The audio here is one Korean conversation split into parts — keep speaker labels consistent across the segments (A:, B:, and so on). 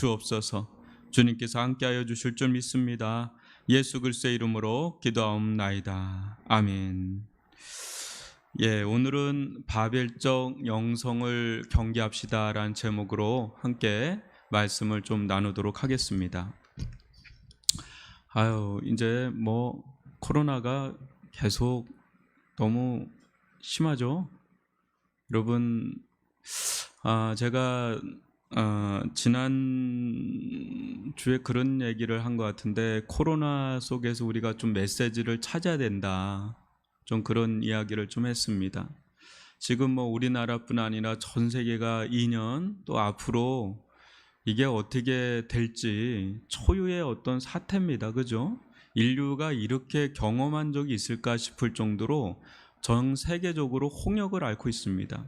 A: 주옵소서. 주님께서 함께하여 주실 줄 믿습니다. 예수 그리스도의 이름으로 기도하옵나이다. 아멘. 오늘은 바벨적 영성을 경계합시다라는 제목으로 함께 말씀을 좀 나누도록 하겠습니다. 이제 코로나가 계속 너무 심하죠. 여러분, 제가 지난 주에 그런 얘기를 한 것 같은데, 코로나 속에서 우리가 좀 메시지를 찾아야 된다, 좀 그런 이야기를 좀 했습니다. 지금 우리나라뿐 아니라 전 세계가 2년 또 앞으로 이게 어떻게 될지 초유의 어떤 사태입니다. 그죠? 인류가 이렇게 경험한 적이 있을까 싶을 정도로 전 세계적으로 홍역을 앓고 있습니다.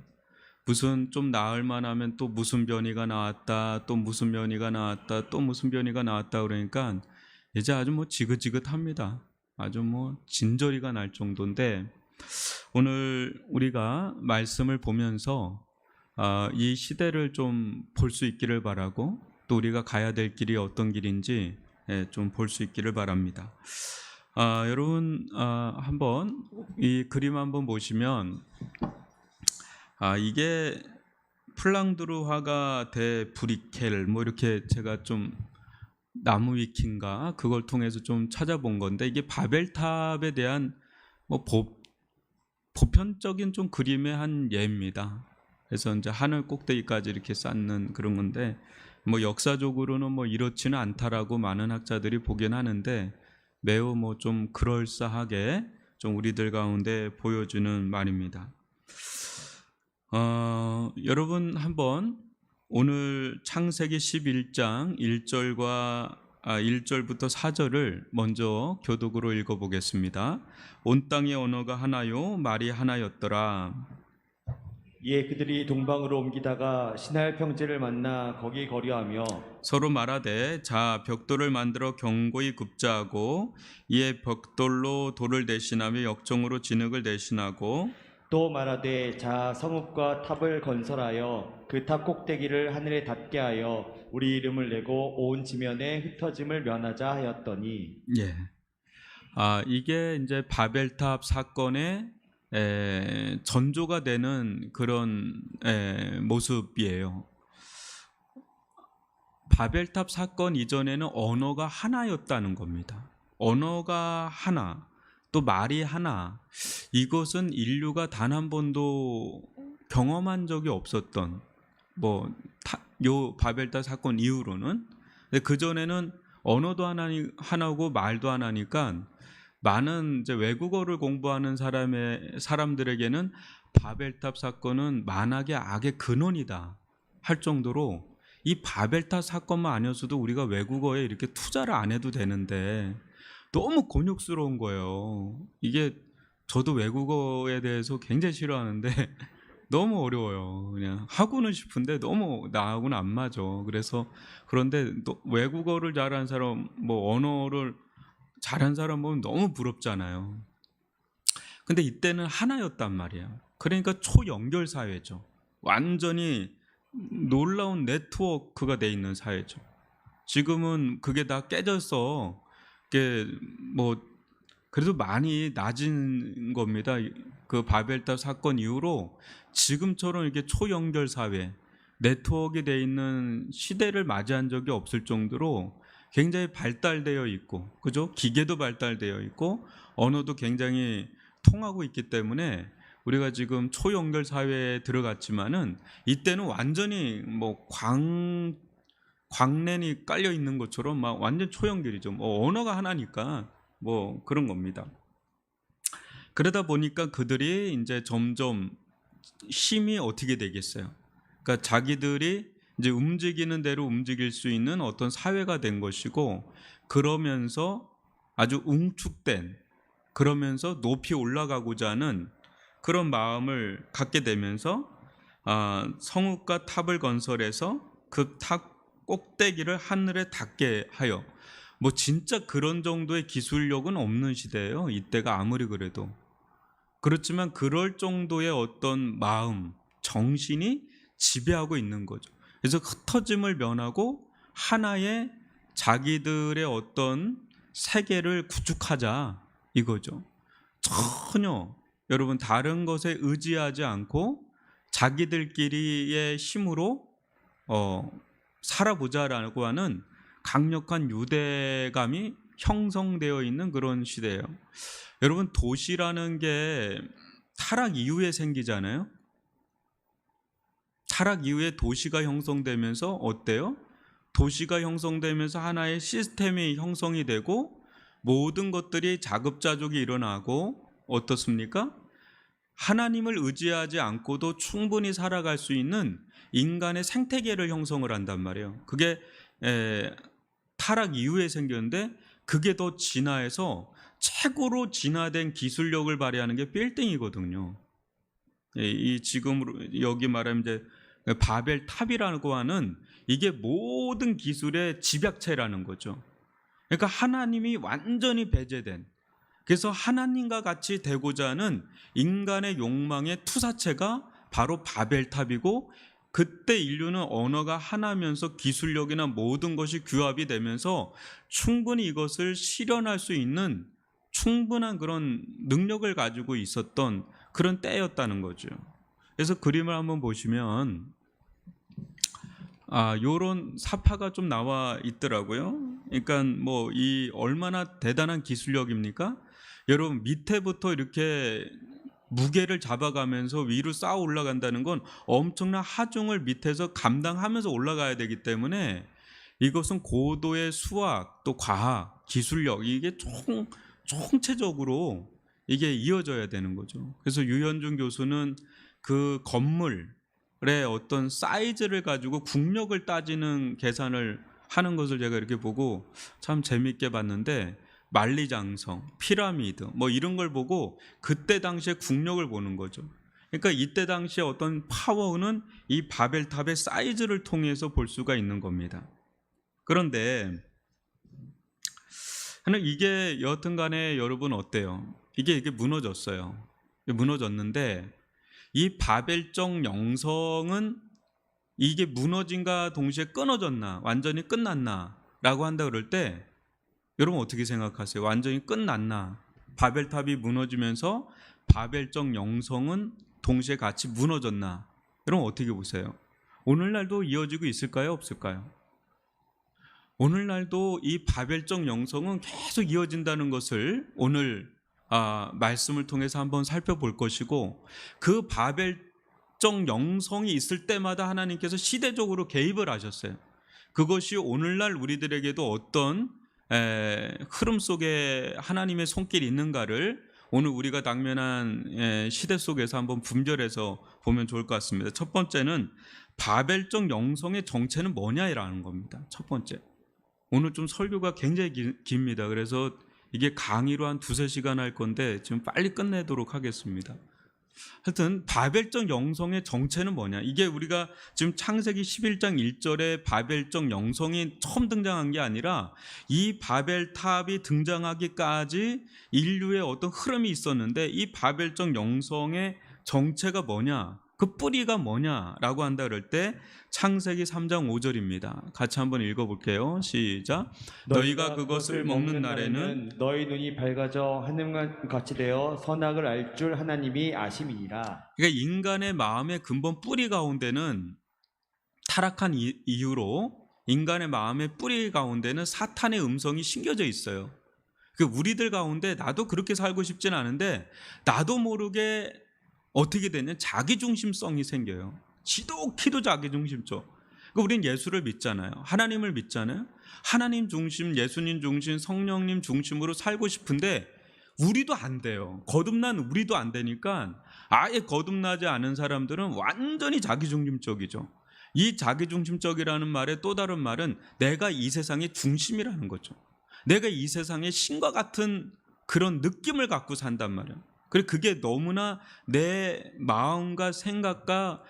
A: 무슨 좀 나을 만하면 또 무슨 변이가 나왔다, 또 무슨 변이가 나왔다, 또 무슨 변이가 나왔다, 그러니까 이제 아주 지긋지긋합니다. 아주 진저리가 날 정도인데, 오늘 우리가 말씀을 보면서 이 시대를 좀 볼 수 있기를 바라고, 또 우리가 가야 될 길이 어떤 길인지 좀 볼 수 있기를 바랍니다. 여러분, 한번 이 그림 한번 보시면, 이게 플랑드르 화가 대 브리켈 이렇게 제가 좀 나무 위키인가 그걸 통해서 좀 찾아본 건데, 이게 바벨탑에 대한 보편적인 좀 그림의 한 예입니다. 그래서 이제 하늘 꼭대기까지 이렇게 쌓는 그런 건데, 역사적으로는 이렇지는 않다라고 많은 학자들이 보긴 하는데, 매우 좀 그럴싸하게 좀 우리들 가운데 보여주는 말입니다. 여러분, 한번 오늘 창세기 11장 1절부터 4절을 먼저 교독으로 읽어보겠습니다. 온 땅의 언어가 하나요 말이 하나였더라.
B: 이에 그들이 동방으로 옮기다가 신할 평지를 만나 거기 거류하며
A: 서로 말하되, 자 벽돌을 만들어 견고히 굽자하고, 이에 벽돌로 돌을 대신하며 역정으로 진흙을 대신하고,
B: 또 말하되 자 성읍과 탑을 건설하여 그 탑 꼭대기를 하늘에 닿게 하여 우리 이름을 내고 온 지면에 흩어짐을 면하자 하였더니,
A: 이게 이제 바벨탑 사건의 전조가 되는 그런 모습이에요. 바벨탑 사건 이전에는 언어가 하나였다는 겁니다. 언어가 하나, 또 말이 하나, 이것은 인류가 단 한 번도 경험한 적이 없었던, 요 바벨탑 사건 이후로는. 그 전에는 언어도 하나고 말도 하나니까, 많은 이제 외국어를 공부하는 사람들에게는 바벨탑 사건은 만악의 악의 근원이다 할 정도로, 이 바벨탑 사건만 아니었어도 우리가 외국어에 이렇게 투자를 안 해도 되는데 너무 곤욕스러운 거예요. 이게 저도 외국어에 대해서 굉장히 싫어하는데 너무 어려워요. 그냥 하고는 싶은데 너무 나하고는 안 맞아. 그런데 또 외국어를 잘하는 사람, 언어를 잘한 사람 보면 너무 부럽잖아요. 근데 이때는 하나였단 말이에요. 그러니까 초연결 사회죠. 완전히 놀라운 네트워크가 돼 있는 사회죠. 지금은 그게 다 깨져서 그래도 많이 낮은 겁니다. 그 바벨탑 사건 이후로 지금처럼 이렇게 초연결 사회, 네트워크가 돼 있는 시대를 맞이한 적이 없을 정도로 굉장히 발달되어 있고, 그죠? 기계도 발달되어 있고, 언어도 굉장히 통하고 있기 때문에 우리가 지금 초연결 사회에 들어갔지만은, 이때는 완전히 광랜이 깔려 있는 것처럼 완전 초연결이죠. 언어가 하나니까 그런 겁니다. 그러다 보니까 그들이 이제 점점 힘이 어떻게 되겠어요? 그러니까 자기들이 이제 움직이는 대로 움직일 수 있는 어떤 사회가 된 것이고, 그러면서 아주 웅축된, 그러면서 높이 올라가고자 하는 그런 마음을 갖게 되면서 성읍과 탑을 건설해서 그 탑 꼭대기를 하늘에 닿게 하여, 진짜 그런 정도의 기술력은 없는 시대예요. 이때가 아무리 그래도. 그렇지만 그럴 정도의 어떤 마음, 정신이 지배하고 있는 거죠. 그래서 흩어짐을 면하고 하나의 자기들의 어떤 세계를 구축하자 이거죠. 전혀 여러분 다른 것에 의지하지 않고 자기들끼리의 힘으로 살아보자라고 하는 강력한 유대감이 형성되어 있는 그런 시대예요. 여러분 도시라는 게 타락 이후에 생기잖아요. 타락 이후에 도시가 형성되면서 어때요? 도시가 형성되면서 하나의 시스템이 형성이 되고 모든 것들이 자급자족이 일어나고 어떻습니까? 하나님을 의지하지 않고도 충분히 살아갈 수 있는 인간의 생태계를 형성을 한단 말이에요. 그게 타락 이후에 생겼는데 그게 더 진화해서 최고로 진화된 기술력을 발휘하는 게 빌딩이거든요. 이 지금 여기 말하면 이제 바벨 탑이라고 하는 이게 모든 기술의 집약체라는 거죠. 그러니까 하나님이 완전히 배제된, 그래서 하나님과 같이 되고자 하는 인간의 욕망의 투사체가 바로 바벨탑이고, 그때 인류는 언어가 하나면서 기술력이나 모든 것이 규합이 되면서 충분히 이것을 실현할 수 있는 충분한 그런 능력을 가지고 있었던 그런 때였다는 거죠. 그래서 그림을 한번 보시면 요런 사파가 좀 나와 있더라고요. 그러니까 뭐 이 얼마나 대단한 기술력입니까? 여러분 밑에부터 이렇게 무게를 잡아가면서 위로 쌓아 올라간다는 건 엄청난 하중을 밑에서 감당하면서 올라가야 되기 때문에 이것은 고도의 수학 또 과학 기술력 이게 총체적으로 이게 이어져야 되는 거죠. 그래서 유현중 교수는 그 건물의 어떤 사이즈를 가지고 국력을 따지는 계산을 하는 것을 제가 이렇게 보고 참 재밌게 봤는데, 만리장성, 피라미드 뭐 이런 걸 보고 그때 당시에 국력을 보는 거죠. 그러니까 이때 당시에 어떤 파워는 이 바벨탑의 사이즈를 통해서 볼 수가 있는 겁니다. 그런데 이게 여하튼간에 여러분 어때요? 이게 무너졌어요. 무너졌는데 이 바벨적 영성은 이게 무너진과 동시에 끊어졌나 완전히 끝났나 라고 한다 그럴 때 여러분 어떻게 생각하세요? 완전히 끝났나? 바벨탑이 무너지면서 바벨적 영성은 동시에 같이 무너졌나? 여러분 어떻게 보세요? 오늘날도 이어지고 있을까요? 없을까요? 오늘날도 이 바벨적 영성은 계속 이어진다는 것을 오늘 말씀을 통해서 한번 살펴볼 것이고, 그 바벨적 영성이 있을 때마다 하나님께서 시대적으로 개입을 하셨어요. 그것이 오늘날 우리들에게도 어떤 흐름 속에 하나님의 손길이 있는가를 오늘 우리가 당면한 시대 속에서 한번 분별해서 보면 좋을 것 같습니다. 첫 번째는 바벨적 영성의 정체는 뭐냐라는 겁니다. 첫 번째. 오늘 좀 설교가 굉장히 깁니다. 그래서 이게 강의로 한 2-3시간 할 건데 지금 빨리 끝내도록 하겠습니다. 하여튼 바벨적 영성의 정체는 뭐냐? 이게 우리가 지금 창세기 11장 1절에 바벨적 영성이 처음 등장한 게 아니라 이 바벨탑이 등장하기까지 인류의 어떤 흐름이 있었는데, 이 바벨적 영성의 정체가 뭐냐? 그 뿌리가 뭐냐라고 한다 그럴 때 창세기 3장 5절입니다. 같이 한번 읽어볼게요. 시작. 너희가 그것을 먹는 날에는
B: 너희 눈이 밝아져 하늘과 같이 되어 선악을 알 줄 하나님이 아심이니라.
A: 그러니까 인간의 마음의 근본 뿌리 가운데는 타락한 이유로 인간의 마음의 뿌리 가운데는 사탄의 음성이 심겨져 있어요. 우리들 가운데 나도 그렇게 살고 싶진 않은데 나도 모르게 어떻게 되냐, 자기중심성이 생겨요. 지독히도 자기중심적. 우린 예수를 믿잖아요. 하나님을 믿잖아요. 하나님 중심, 예수님 중심, 성령님 중심으로 살고 싶은데 우리도 안 돼요. 거듭난 우리도 안 되니까 아예 거듭나지 않은 사람들은 완전히 자기중심적이죠. 이 자기중심적이라는 말의 또 다른 말은 내가 이 세상의 중심이라는 거죠. 내가 이 세상의 신과 같은 그런 느낌을 갖고 산단 말이에요. 그리고 그게 너무나 내 마음과 생각과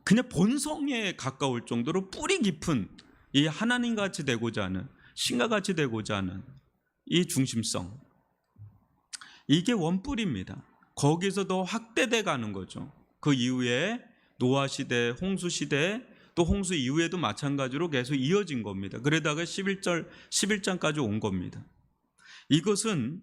A: 그냥 본성에 가까울 정도로 뿌리 깊은 이 하나님같이 되고자 하는, 신과 같이 되고자 하는 이 중심성, 이게 원뿌리입니다. 거기서 더 확대돼 가는 거죠. 그 이후에 노아 시대, 홍수 시대, 또 홍수 이후에도 마찬가지로 계속 이어진 겁니다. 그러다가 11장까지 온 겁니다. 이것은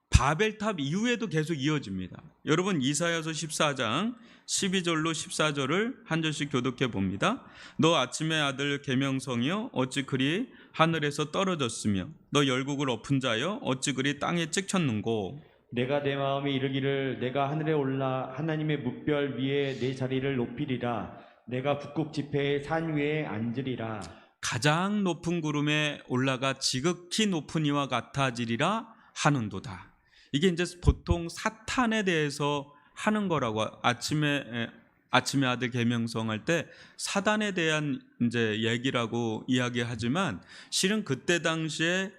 A: 바벨탑 이후에도 계속 이어집니다. 여러분 이사야서 14장 12절로 14절을 한 절씩 교독해 봅니다. 너 아침의 아들 계명성이여 어찌 그리 하늘에서 떨어졌으며 너 열국을 엎은 자여 어찌 그리 땅에 찍혔는고.
B: 내가 내 마음에 이르기를 내가 하늘에 올라 하나님의 뭇별 위에 내 자리를 높이리라. 내가 북극 지폐의 산 위에 앉으리라.
A: 가장 높은 구름에 올라가 지극히 높은 이와 같아지리라 하는도다. 이게 이제 보통 사탄에 대해서 하는 거라고 아침에 아들 계명성 할 때 사단에 대한 이제 얘기라고 이야기하지만 실은 그때 당시에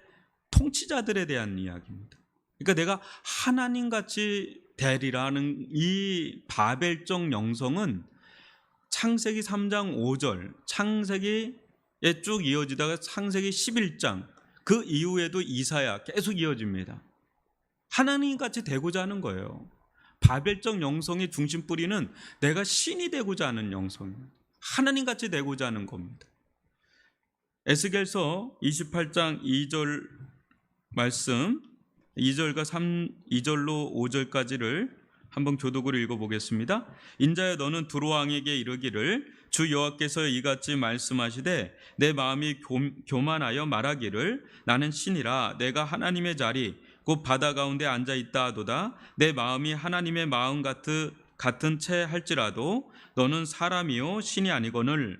A: 통치자들에 대한 이야기입니다. 그러니까 내가 하나님 같이 되리라는 이 바벨적 영성은 창세기 3장 5절, 창세기에 쭉 이어지다가 창세기 11장 그 이후에도 이사야 계속 이어집니다. 하나님 같이 되고자 하는 거예요. 바벨적 영성의 중심 뿌리는 내가 신이 되고자 하는 영성입니다. 하나님 같이 되고자 하는 겁니다. 에스겔서 28장 2절 말씀 2절로 5절까지를 한번 교독으로 읽어보겠습니다. 인자여 너는 두로왕에게 이르기를 주 여호와께서 이같이 말씀하시되 내 마음이 교만하여 말하기를 나는 신이라 내가 하나님의 자리 곧 바다 가운데 앉아 있다 하도다. 내 마음이 하나님의 마음 같은 채 할지라도 너는 사람이요 신이 아니거늘.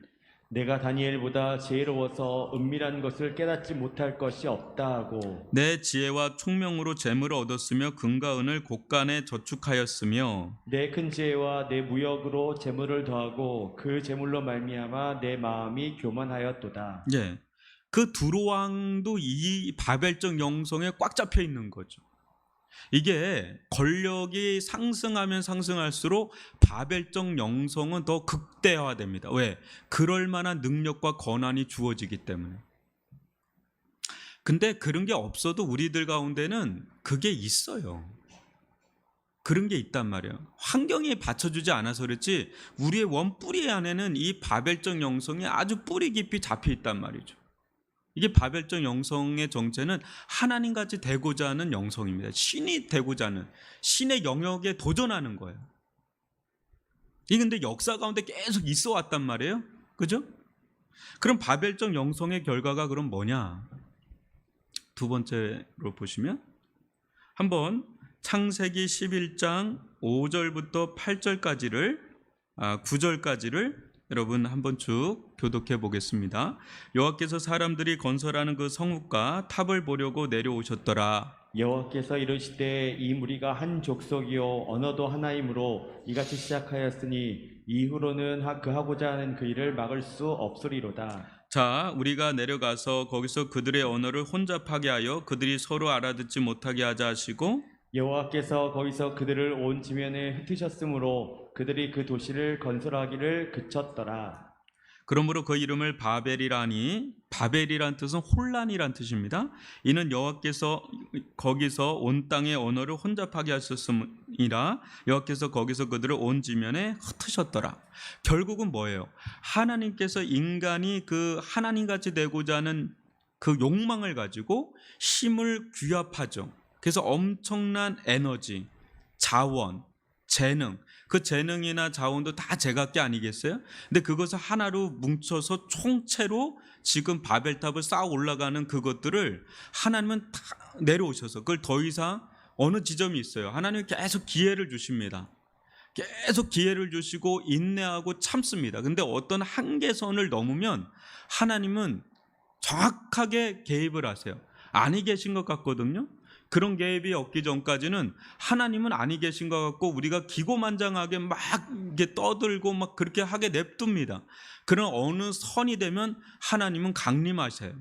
B: 내가 다니엘보다 지혜로워서 은밀한 것을 깨닫지 못할 것이 없다 하고
A: 내 지혜와 총명으로 재물을 얻었으며 금과 은을 곳간에 저축하였으며
B: 내 큰 지혜와 내 무역으로 재물을 더하고 그 재물로 말미암아 내 마음이 교만하였도다.
A: 예, 그 두로왕도 이 바벨적 영성에 꽉 잡혀 있는 거죠. 이게 권력이 상승하면 상승할수록 바벨적 영성은 더 극대화됩니다. 왜? 그럴 만한 능력과 권한이 주어지기 때문에. 근데 그런 게 없어도 우리들 가운데는 그게 있어요. 그런 게 있단 말이에요. 환경이 받쳐주지 않아서 그렇지 우리의 원뿌리 안에는 이 바벨적 영성이 아주 뿌리 깊이 잡혀 있단 말이죠. 이게 바벨적 영성의 정체는 하나님같이 되고자 하는 영성입니다. 신이 되고자 하는, 신의 영역에 도전하는 거예요. 이게 근데 역사 가운데 계속 있어 왔단 말이에요. 그죠? 그럼 바벨적 영성의 결과가 그럼 뭐냐? 두 번째로 보시면 한번 창세기 11장 5절부터 8절까지를 9절까지를 여러분 한번 쭉 교독해 보겠습니다. 여호와께서 사람들이 건설하는 그 성읍과 탑을 보려고 내려오셨더라.
B: 여호와께서 이르시되 이 무리가 한 족속이요 언어도 하나이므로 이같이 시작하였으니 이후로는 그 하고자 하는 그 일을 막을 수 없으리로다.
A: 자, 우리가 내려가서 거기서 그들의 언어를 혼잡하게 하여 그들이 서로 알아듣지 못하게 하자 하시고
B: 여호와께서 거기서 그들을 온 지면에 흩으셨으므로 그들이 그 도시를 건설하기를 그쳤더라.
A: 그러므로 그 이름을 바벨이라니, 바벨이란 뜻은 혼란이란 뜻입니다. 이는 여호와께서 거기서 온 땅의 언어를 혼잡하게 하셨음이라. 여호와께서 거기서 그들을 온 지면에 흩으셨더라. 결국은 뭐예요? 하나님께서 인간이 그 하나님같이 되고자 하는 그 욕망을 가지고 힘을 규합하죠. 그래서 엄청난 에너지, 자원, 재능, 그 재능이나 자원도 다 제각기 아니겠어요? 근데 그것을 하나로 뭉쳐서 총체로 지금 바벨탑을 쌓아 올라가는 그것들을 하나님은 다 내려오셔서 그걸 더 이상 어느 지점이 있어요. 하나님은 계속 기회를 주십니다. 계속 기회를 주시고 인내하고 참습니다. 근데 어떤 한계선을 넘으면 하나님은 정확하게 개입을 하세요. 아니 계신 것 같거든요. 그런 개입이 없기 전까지는 하나님은 아니 계신 것 같고 우리가 기고만장하게 막 이게 떠들고 막 그렇게 하게 냅둡니다. 그런 어느 선이 되면 하나님은 강림하셔요.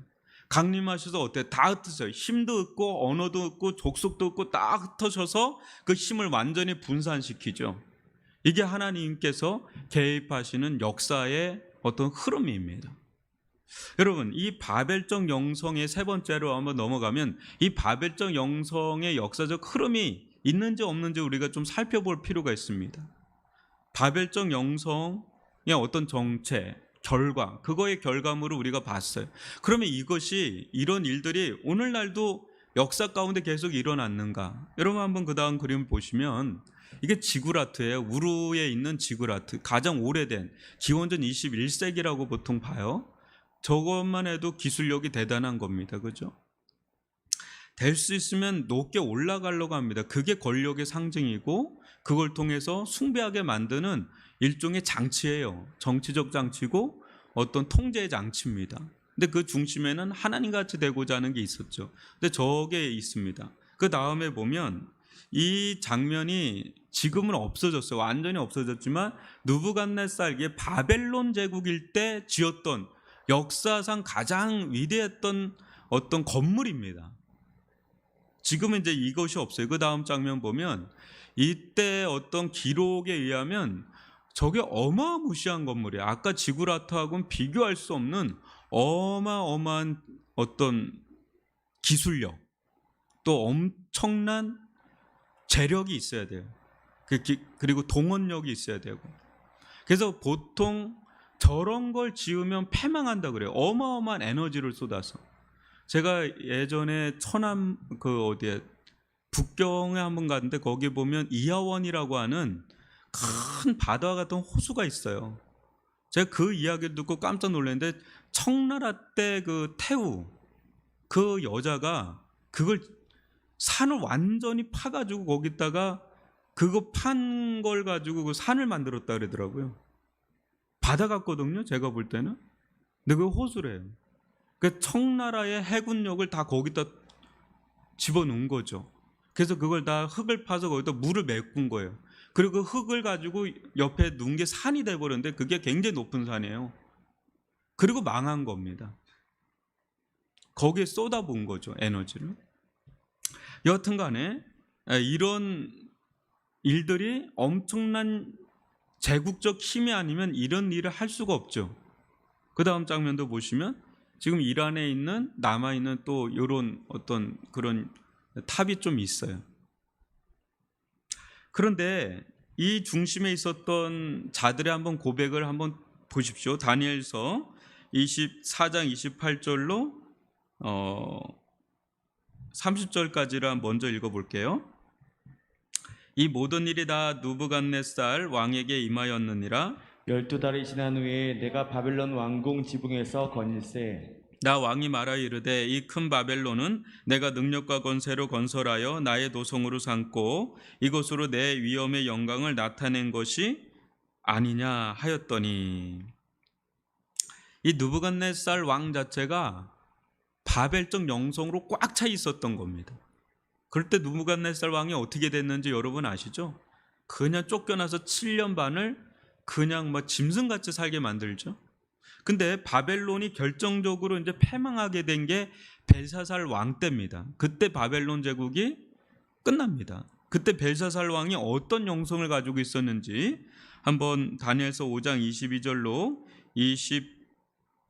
A: 강림하셔서 어때? 다 흩으셔요. 힘도 없고 언어도 없고 족속도 없고 다 흩으셔서 그 힘을 완전히 분산시키죠. 이게 하나님께서 개입하시는 역사의 어떤 흐름입니다. 여러분, 이 바벨적 영성의 세 번째로 한번 넘어가면 이 바벨적 영성의 역사적 흐름이 있는지 없는지 우리가 좀 살펴볼 필요가 있습니다. 바벨적 영성의 어떤 정체, 결과, 그거의 결과물을 우리가 봤어요. 그러면 이것이 이런 일들이 오늘날도 역사 가운데 계속 일어났는가? 여러분 한번 그 다음 그림 보시면 이게 지구라트예요. 우루에 있는 지구라트, 가장 오래된 기원전 21세기라고 보통 봐요. 저것만 해도 기술력이 대단한 겁니다. 그죠? 될 수 있으면 높게 올라가려고 합니다. 그게 권력의 상징이고 그걸 통해서 숭배하게 만드는 일종의 장치예요. 정치적 장치고 어떤 통제의 장치입니다. 근데 그 중심에는 하나님같이 되고자 하는 게 있었죠. 근데 저게 있습니다. 그 다음에 보면 이 장면이 지금은 없어졌어요. 완전히 없어졌지만 느부갓네살이 바벨론 제국일 때 지었던 역사상 가장 위대했던 어떤 건물입니다. 지금은 이제 이것이 없어요. 그 다음 장면 보면 이때 어떤 기록에 의하면 저게 어마무시한 건물이에요. 아까 지구라트하고는 비교할 수 없는 어마어마한 어떤 기술력, 또 엄청난 재력이 있어야 돼요. 그리고 동원력이 있어야 되고. 그래서 보통 저런 걸 지으면 패망한다 그래요. 어마어마한 에너지를 쏟아서. 제가 예전에 천안 어디에 북경에 한번 갔는데 거기 보면 이하원이라고 하는 큰 바다와 같은 호수가 있어요. 제가 그 이야기를 듣고 깜짝 놀랐는데 청나라 때 그 태우 그 여자가 그걸 산을 완전히 파가지고 거기다가 그거 판 걸 가지고 그 산을 만들었다 그러더라고요. 바다 같거든요. 제가 볼 때는. 근데 그 호수래요. 그 청나라의 해군력을 다 거기다 집어넣은 거죠. 그래서 그걸 다 흙을 파서 거기다 물을 메꾼 거예요. 그리고 그 흙을 가지고 옆에 놓은 게 산이 돼버렸는데 그게 굉장히 높은 산이에요. 그리고 망한 겁니다. 거기에 쏟아부은 거죠. 에너지를. 여하튼 간에 이런 일들이 엄청난 제국적 힘이 아니면 이런 일을 할 수가 없죠. 그 다음 장면도 보시면 지금 이란에 있는 남아있는 또 이런 어떤 그런 탑이 좀 있어요. 그런데 이 중심에 있었던 자들의 한번 고백을 한번 보십시오. 다니엘서 24장 28절로 30절까지를 먼저 읽어볼게요. 이 모든 일이 다 느부갓네살 왕에게 임하였느니라.
B: 12달이 지난 후에 내가 바벨론 왕궁 지붕에서 건일세
A: 나 왕이 말하여 이르되 이 큰 바벨론은 내가 능력과 권세로 건설하여 나의 도성으로 삼고 이곳으로 내 위엄의 영광을 나타낸 것이 아니냐 하였더니, 이 느부갓네살 왕 자체가 바벨적 영성으로 꽉 차 있었던 겁니다. 그럴 때 느부갓네살 왕이 어떻게 됐는지 여러분 아시죠? 그냥 쫓겨나서 7년 반을 그냥 막 짐승같이 살게 만들죠. 근데 바벨론이 결정적으로 이제 패망하게 된 게 벨사살 왕 때입니다. 그때 바벨론 제국이 끝납니다. 그때 벨사살 왕이 어떤 영성을 가지고 있었는지 한번 다니엘서 5장 22절로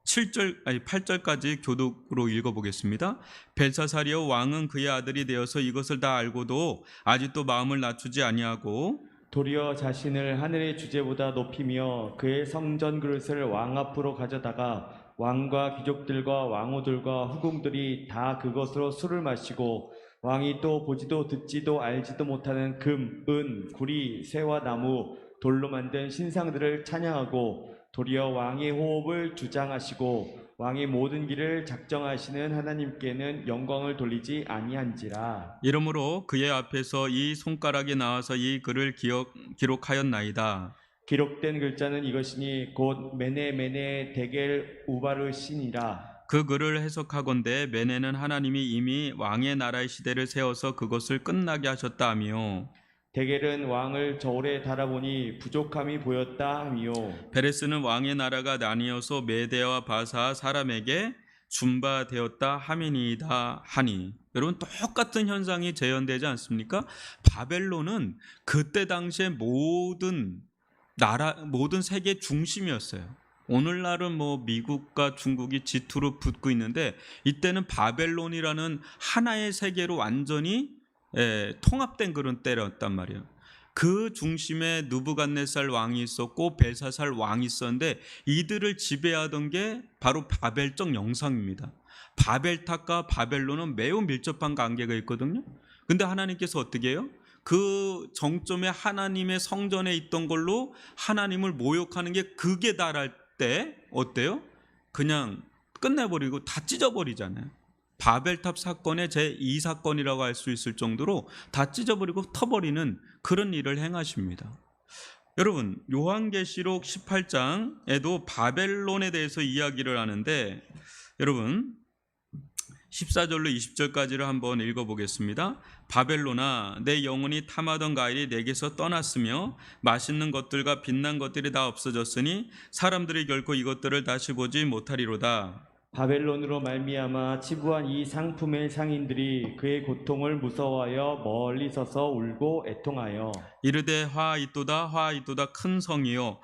A: 8절까지 교독으로 읽어보겠습니다. 벨사살이여 왕은 그의 아들이 되어서 이것을 다 알고도 아직도 마음을 낮추지 아니하고
B: 도리어 자신을 하늘의 주제보다 높이며 그의 성전 그릇을 왕 앞으로 가져다가 왕과 귀족들과 왕후들과 후궁들이 다 그것으로 술을 마시고 왕이 또 보지도 듣지도 알지도 못하는 금, 은, 구리, 새와 나무, 돌로 만든 신상들을 찬양하고 도리어 왕의 호흡을 주장하시고 왕의 모든 길을 작정하시는 하나님께는 영광을 돌리지 아니한지라.
A: 이러므로 그의 앞에서 이 손가락이 나와서 이 글을 기록하였나이다.
B: 기록된 글자는 이것이니 곧 메네 데겔 우바르신이라.
A: 그 글을 해석하건대 메네는 하나님이 이미 왕의 나라의 시대를 세워서 그것을 끝나게 하셨다 하며,
B: 데겔은 왕을 저울에 달아보니 부족함이 보였다 하며,
A: 베레스는 왕의 나라가 나뉘어서 메대와 바사 사람에게 준바되었다 함이니이다 하니. 여러분 똑같은 현상이 재현되지 않습니까? 바벨론은 그때 당시에 모든 세계 중심이었어요. 오늘날은 뭐 미국과 중국이 G2로 붙고 있는데 이때는 바벨론이라는 하나의 세계로 완전히 통합된 그런 때였단 말이에요. 그 중심에 느부갓네살 왕이 있었고 벨사살 왕이 있었는데 이들을 지배하던 게 바로 바벨적 영상입니다. 바벨탑과 바벨론은 매우 밀접한 관계가 있거든요. 근데 하나님께서 어떻게 해요? 그 정점에 하나님의 성전에 있던 걸로 하나님을 모욕하는 게 극에 달할 때 어때요? 그냥 끝내버리고 다 찢어버리잖아요. 바벨탑 사건의 제2사건이라고 할 수 있을 정도로 다 찢어버리고 터버리는 그런 일을 행하십니다. 여러분, 요한계시록 18장에도 바벨론에 대해서 이야기를 하는데, 여러분 14절로 20절까지를 한번 읽어보겠습니다. 바벨론아, 내 영혼이 탐하던 과일이 내게서 떠났으며 맛있는 것들과 빛난 것들이 다 없어졌으니 사람들이 결코 이것들을 다시 보지 못하리로다.
B: 바벨론으로 말미암아 치부한 이 상품의 상인들이 그의 고통을 무서워하여 멀리 서서 울고 애통하여
A: 이르되 화이또다 화이또다 큰 성이요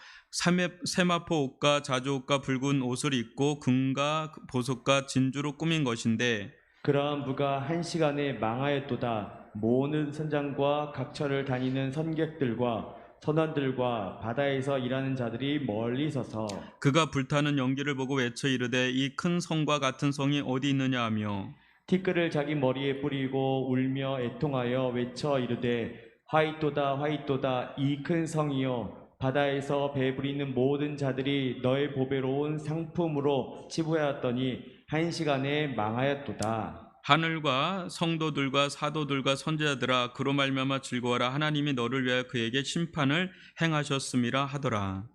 A: 세마포 옷과 자주 옷과 붉은 옷을 입고 금과 보석과 진주로 꾸민 것인데
B: 그러한 부가 한 시간에 망하였도다. 모든 선장과 각처를 다니는 선객들과 선원들과 바다에서 일하는 자들이 멀리 서서
A: 그가 불타는 연기를 보고 외쳐 이르되 이 큰 성과 같은 성이 어디 있느냐 하며
B: 티끌을 자기 머리에 뿌리고 울며 애통하여 외쳐 이르되 화이또다 화이또다 이 큰 성이여 바다에서 배부리는 모든 자들이 너의 보배로운 상품으로 치부하였더니 한 시간에 망하였도다.
A: 하늘과 성도들과 사도들과 선지자들아 그로 말미암아 즐거워라 하나님이 너를 위하여 그에게 심판을 행하셨음이라 하더라.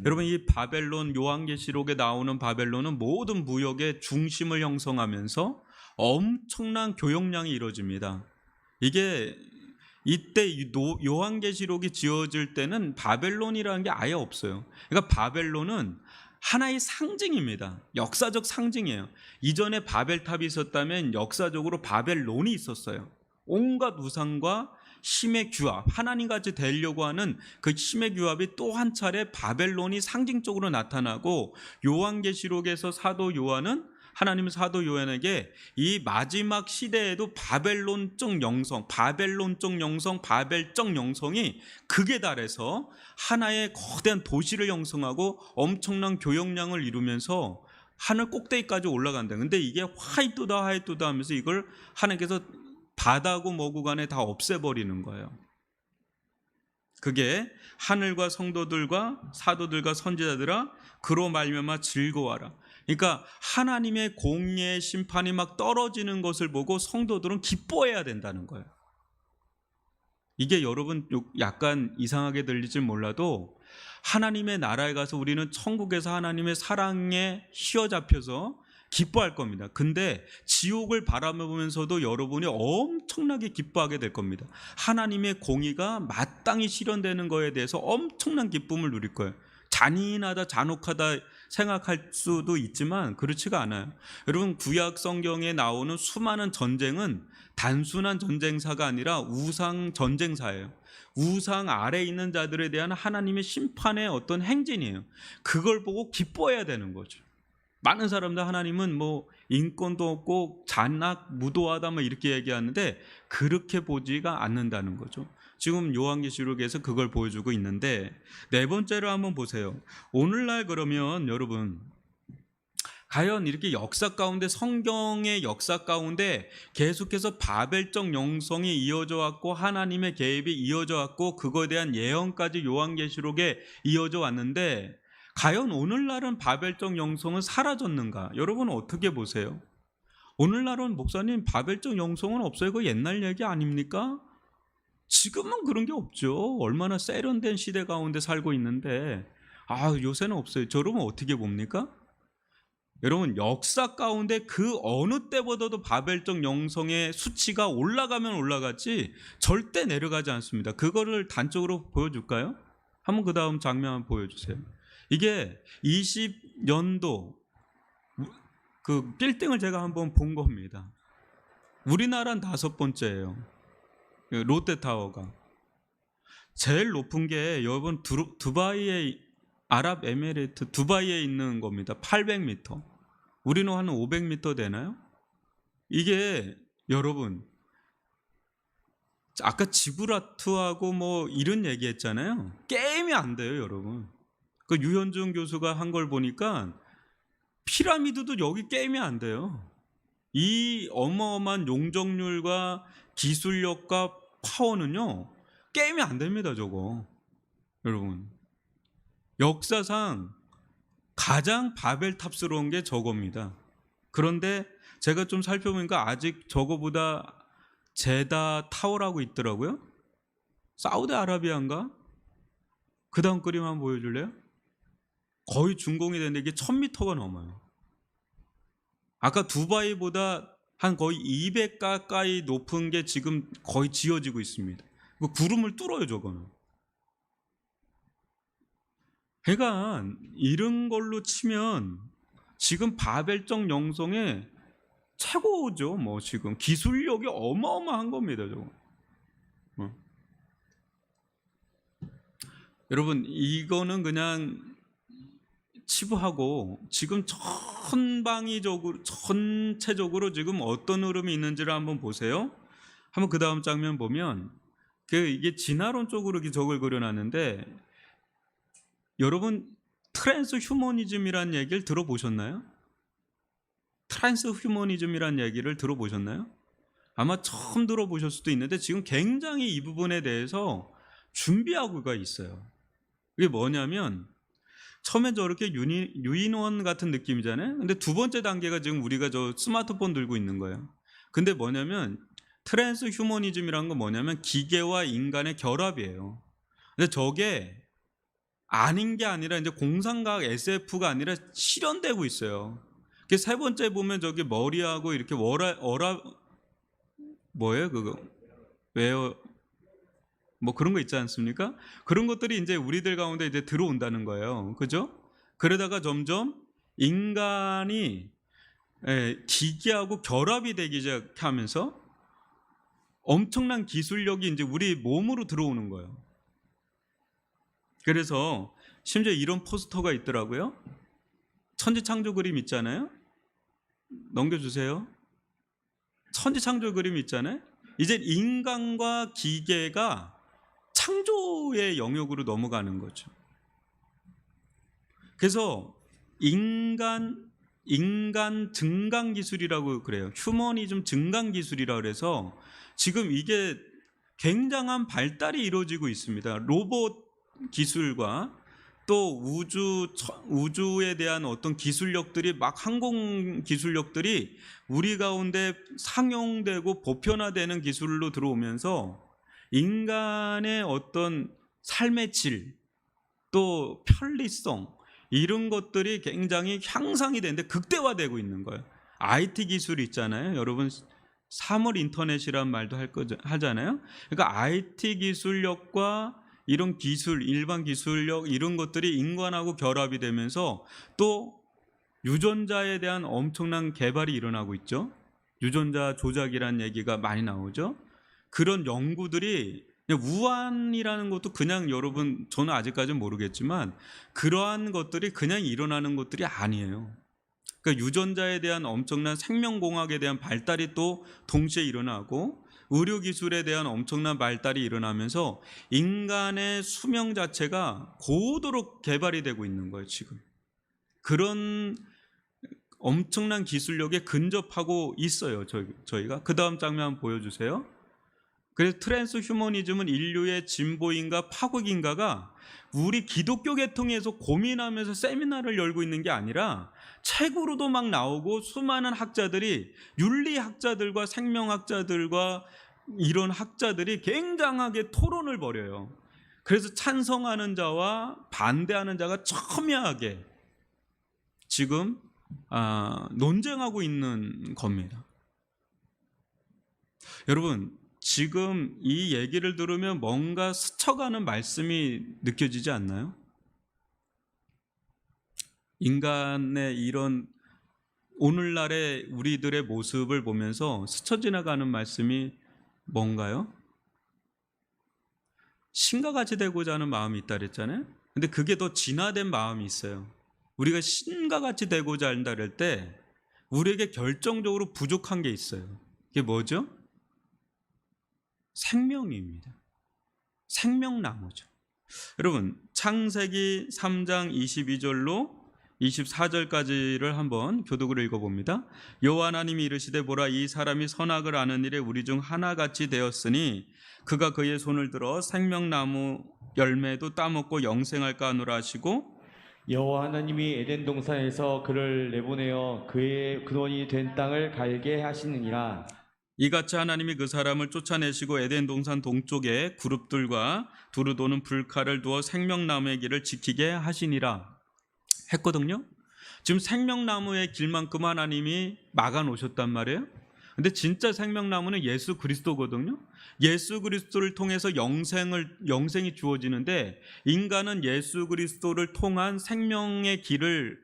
A: 여러분, 이 바벨론, 요한계시록에 나오는 바벨론은 모든 무역의 중심을 형성하면서 엄청난 교역량이 이루어집니다. 이게 이때 요한계시록이 지어질 때는 바벨론이라는 게 아예 없어요. 그러니까 바벨론은 하나의 상징입니다. 역사적 상징이에요. 이전에 바벨탑이 있었다면 역사적으로 바벨론이 있었어요. 온갖 우상과 힘의 규합, 하나님같이 되려고 하는 그 힘의 규합이 또 한 차례 바벨론이 상징적으로 나타나고, 요한계시록에서 사도 요한은 하나님의 사도 요한에게 이 마지막 시대에도 바벨론적 영성, 바벨적 영성이 극에 달해서 하나의 거대한 도시를 형성하고 엄청난 교역량을 이루면서 하늘 꼭대기까지 올라간다. 근데 이게 화이또다 하면서 이걸 하나님께서 바다고 뭐고 간에 다 없애버리는 거예요. 그게 하늘과 성도들과 사도들과 선지자들아 그로 말미암아 즐거워하라. 그러니까 하나님의 공의의 심판이 막 떨어지는 것을 보고 성도들은 기뻐해야 된다는 거예요. 이게 여러분 약간 이상하게 들릴지 몰라도 하나님의 나라에 가서 우리는 천국에서 하나님의 사랑에 휘어잡혀서 기뻐할 겁니다. 근데 지옥을 바라보면서도 여러분이 엄청나게 기뻐하게 될 겁니다. 하나님의 공의가 마땅히 실현되는 거에 대해서 엄청난 기쁨을 누릴 거예요. 잔인하다, 잔혹하다 생각할 수도 있지만 그렇지가 않아요. 여러분, 구약 성경에 나오는 수많은 전쟁은 단순한 전쟁사가 아니라 우상 전쟁사예요. 우상 아래에 있는 자들에 대한 하나님의 심판의 어떤 행진이에요. 그걸 보고 기뻐해야 되는 거죠. 많은 사람들 하나님은 뭐 인권도 없고 잔악 무도하다 뭐 이렇게 얘기하는데 그렇게 보지가 않는다는 거죠. 지금 요한계시록에서 그걸 보여주고 있는데, 네 번째로 한번 보세요. 오늘날 그러면 여러분 과연 이렇게 역사 가운데, 성경의 역사 가운데 계속해서 바벨적 영성이 이어져 왔고 하나님의 개입이 이어져 왔고 그거에 대한 예언까지 요한계시록에 이어져 왔는데, 과연 오늘날은 바벨적 영성은 사라졌는가? 여러분 어떻게 보세요? 오늘날은 목사님 바벨적 영성은 없어요. 그거 옛날 얘기 아닙니까? 지금은 그런 게 없죠. 얼마나 세련된 시대 가운데 살고 있는데 요새는 없어요. 여러분 어떻게 봅니까? 여러분 역사 가운데 그 어느 때보다도 바벨적 영성의 수치가 올라가면 올라갔지 절대 내려가지 않습니다. 그거를 단적으로 보여줄까요? 한번 그 다음 장면 한번 보여주세요. 이게 20년도 그 빌딩을 제가 한번 본 겁니다. 우리나라는 5번째예요. 롯데타워가 제일 높은 게 여러분 두바이의 아랍에미레이트 두바이에 있는 겁니다. 800m. 우리는 한 500m 되나요? 이게 여러분 아까 지브라트하고 뭐 이런 얘기했잖아요. 게임이 안 돼요, 여러분. 그 유현중 교수가 한 걸 보니까 피라미드도 여기 게임이 안 돼요. 이 어마어마한 용적률과 기술력과 파워는요, 게임이 안 됩니다, 저거. 여러분. 역사상 가장 바벨탑스러운 게 저겁니다. 그런데 제가 좀 살펴보니까 아직 저거보다 제다 타워라고 있더라고요. 사우디아라비아인가? 그 다음 그림 한번 보여줄래요? 거의 준공이 되는데 이게 1000m가 넘어요. 아까 두바이보다 한 거의 200 가까이 높은 게 지금 거의 지어지고 있습니다. 그 구름을 뚫어요, 저거는. 그러니까 이런 걸로 치면 지금 바벨적 영성의 최고죠. 뭐 지금 기술력이 어마어마한 겁니다, 저거. 여러분, 이거는 그냥 치부하고 지금 전체적으로 지금 어떤 흐름이 있는지를 한번 보세요. 한번 그 다음 장면 보면 이게 진화론 쪽으로 이렇게 저걸 그려놨는데, 여러분 트랜스 휴머니즘이란 얘기를 들어보셨나요? 트랜스 휴머니즘이란 얘기를 들어보셨나요? 아마 처음 들어보실 수도 있는데 지금 굉장히 이 부분에 대해서 준비하고가 있어요. 이게 뭐냐면 처음엔 저렇게 유인원 같은 느낌이잖아요. 근데 두 번째 단계가 지금 우리가 저 스마트폰 들고 있는 거예요. 근데 뭐냐면 트랜스 휴머니즘이란 건 뭐냐면 기계와 인간의 결합이에요. 근데 저게 아닌 게 아니라 이제 공상과학 SF가 아니라 실현되고 있어요. 세 번째 보면 저기 머리하고 이렇게 뭐예요 그거? 왜요? 뭐 그런 거 있지 않습니까? 그런 것들이 이제 우리들 가운데 이제 들어온다는 거예요. 그죠? 그러다가 점점 인간이 기계하고 결합이 되기 시작하면서 엄청난 기술력이 이제 우리 몸으로 들어오는 거예요. 그래서 심지어 이런 포스터가 있더라고요. 천지창조 그림 있잖아요. 넘겨주세요. 천지창조 그림 있잖아요. 이제 인간과 기계가 창조의 영역으로 넘어가는 거죠. 그래서 인간 증강 기술이라고 그래요. 휴머니즘 증강 기술이라고 그래서 지금 이게 굉장한 발달이 이루어지고 있습니다. 로봇 기술과 또 우주에 대한 어떤 기술력들이 막 항공 기술력들이 우리 가운데 상용되고 보편화되는 기술로 들어오면서 인간의 어떤 삶의 질, 또 편리성 이런 것들이 굉장히 향상이 되는데 극대화되고 있는 거예요. IT 기술이 있잖아요. 여러분 3월 인터넷이란 말도 하잖아요. 그러니까 IT 기술력과 이런 기술, 일반 기술력 이런 것들이 인간하고 결합이 되면서 또 유전자에 대한 엄청난 개발이 일어나고 있죠. 유전자 조작이라는 얘기가 많이 나오죠. 그런 연구들이 우한이라는 것도 그냥 여러분 저는 아직까지는 모르겠지만 그러한 것들이 그냥 일어나는 것들이 아니에요. 그러니까 유전자에 대한 엄청난 생명공학에 대한 발달이 또 동시에 일어나고 의료기술에 대한 엄청난 발달이 일어나면서 인간의 수명 자체가 고도로 개발이 되고 있는 거예요, 지금. 그런 엄청난 기술력에 근접하고 있어요, 저희가. 그 다음 장면 한번 보여주세요. 그래서 트랜스 휴머니즘은 인류의 진보인가 파국인가가 우리 기독교 계통에서 고민하면서 세미나를 열고 있는 게 아니라 책으로도 막 나오고 수많은 학자들이 윤리학자들과 생명학자들과 이런 학자들이 굉장하게 토론을 벌여요. 그래서 찬성하는 자와 반대하는 자가 첨예하게 지금 논쟁하고 있는 겁니다. 여러분 지금 이 얘기를 들으면 뭔가 스쳐가는 말씀이 느껴지지 않나요? 인간의 이런 오늘날의 우리들의 모습을 보면서 스쳐 지나가는 말씀이 뭔가요? 신과 같이 되고자 하는 마음이 있다 그랬잖아요. 근데 그게 더 진화된 마음이 있어요. 우리가 신과 같이 되고자 한다 그럴 때 우리에게 결정적으로 부족한 게 있어요. 그게 뭐죠? 생명입니다. 생명나무죠. 여러분, 창세기 3장 22절로 24절까지를 한번 교독으로 읽어봅니다. 여호와 하나님이 이르시되 보라, 이 사람이 선악을 아는 일에 우리 중 하나같이 되었으니 그가 그의 손을 들어 생명나무 열매도 따먹고 영생할까 하노라 하시고,
B: 여호와 하나님이 에덴 동산에서 그를 내보내어 그의 근원이 된 땅을 갈게 하시느니라.
A: 이같이 하나님이 그 사람을 쫓아내시고 에덴 동산 동쪽에 그룹들과 두루 도는 불칼을 두어 생명나무의 길을 지키게 하시니라 했거든요. 지금 생명나무의 길만큼 하나님이 막아 놓으셨단 말이에요. 근데 진짜 생명나무는 예수 그리스도거든요. 예수 그리스도를 통해서 영생이 주어지는데, 인간은 예수 그리스도를 통한 생명의 길을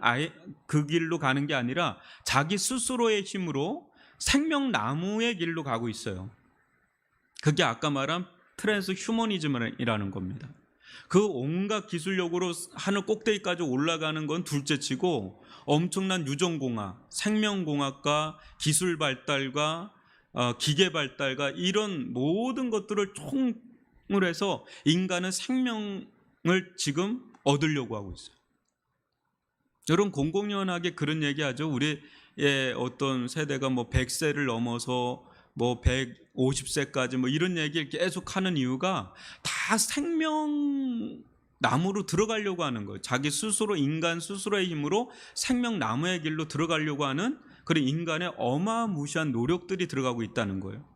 A: 아예 그 길로 가는 게 아니라 자기 스스로의 힘으로 생명나무의 길로 가고 있어요. 그게 아까 말한 트랜스 휴머니즘이라는 겁니다. 그 온갖 기술력으로 하늘 꼭대기까지 올라가는 건 둘째치고, 엄청난 유전공학, 생명공학과 기술 발달과 기계 발달과 이런 모든 것들을 총을 해서 인간은 생명을 지금 얻으려고 하고 있어요. 여러분, 공공연하게 그런 얘기하죠. 우리의 어떤 세대가 뭐 100세를 넘어서 뭐 150세까지 뭐 이런 얘기를 계속 하는 이유가 다 생명나무로 들어가려고 하는 거예요. 자기 스스로, 인간 스스로의 힘으로 생명나무의 길로 들어가려고 하는 그런 인간의 어마무시한 노력들이 들어가고 있다는 거예요.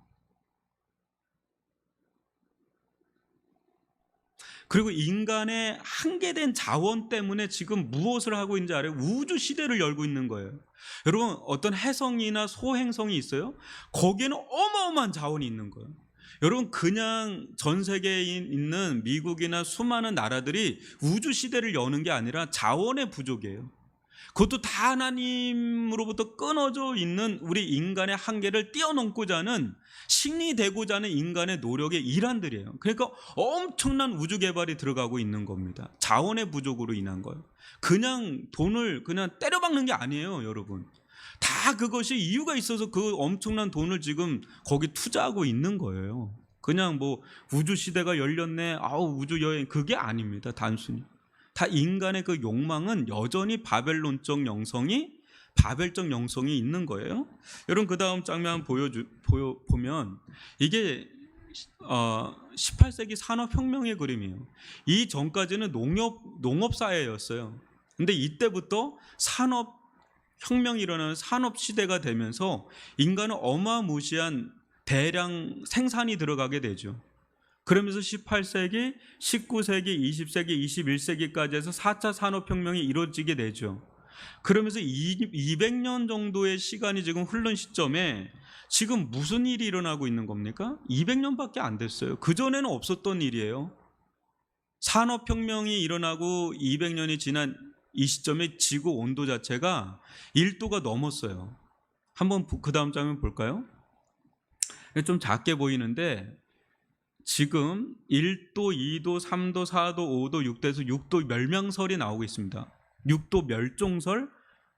A: 그리고 인간의 한계된 자원 때문에 지금 무엇을 하고 있는지 알아요? 우주 시대를 열고 있는 거예요. 여러분, 어떤 해성이나 소행성이 있어요? 거기에는 어마어마한 자원이 있는 거예요. 여러분, 그냥 전 세계에 있는 미국이나 수많은 나라들이 우주 시대를 여는 게 아니라 자원의 부족이에요. 그것도 다 하나님으로부터 끊어져 있는 우리 인간의 한계를 뛰어넘고자 하는, 승리되고자 하는 인간의 노력의 일환들이에요. 그러니까 엄청난 우주 개발이 들어가고 있는 겁니다. 자원의 부족으로 인한 거예요. 그냥 돈을 그냥 때려박는 게 아니에요, 여러분. 다 그것이 이유가 있어서 그 엄청난 돈을 지금 거기 투자하고 있는 거예요. 그냥 뭐 우주 시대가 열렸네, 아우 우주 여행, 그게 아닙니다. 단순히 다 인간의 그 욕망은 여전히 바벨론적 영성이 있는 거예요. 여러분, 그 다음 장면 보면 이게 18세기 산업혁명의 그림이에요. 이 전까지는 농업사회였어요. 근데 이때부터 산업혁명이 일어나는 산업시대가 되면서 인간은 어마무시한 대량 생산이 들어가게 되죠. 그러면서 18세기, 19세기, 20세기, 21세기까지 해서 4차 산업혁명이 이루어지게 되죠. 그러면서 200년 정도의 시간이 지금 흐른 시점에 지금 무슨 일이 일어나고 있는 겁니까? 200년밖에 안 됐어요. 그전에는 없었던 일이에요. 산업혁명이 일어나고 200년이 지난 이 시점에 지구 온도 자체가 1도가 넘었어요. 한번 그 다음 장면 볼까요? 좀 작게 보이는데 지금 1도, 2도, 3도, 4도, 5도, 6도에서 6도 멸망설이 나오고 있습니다. 6도 멸종설,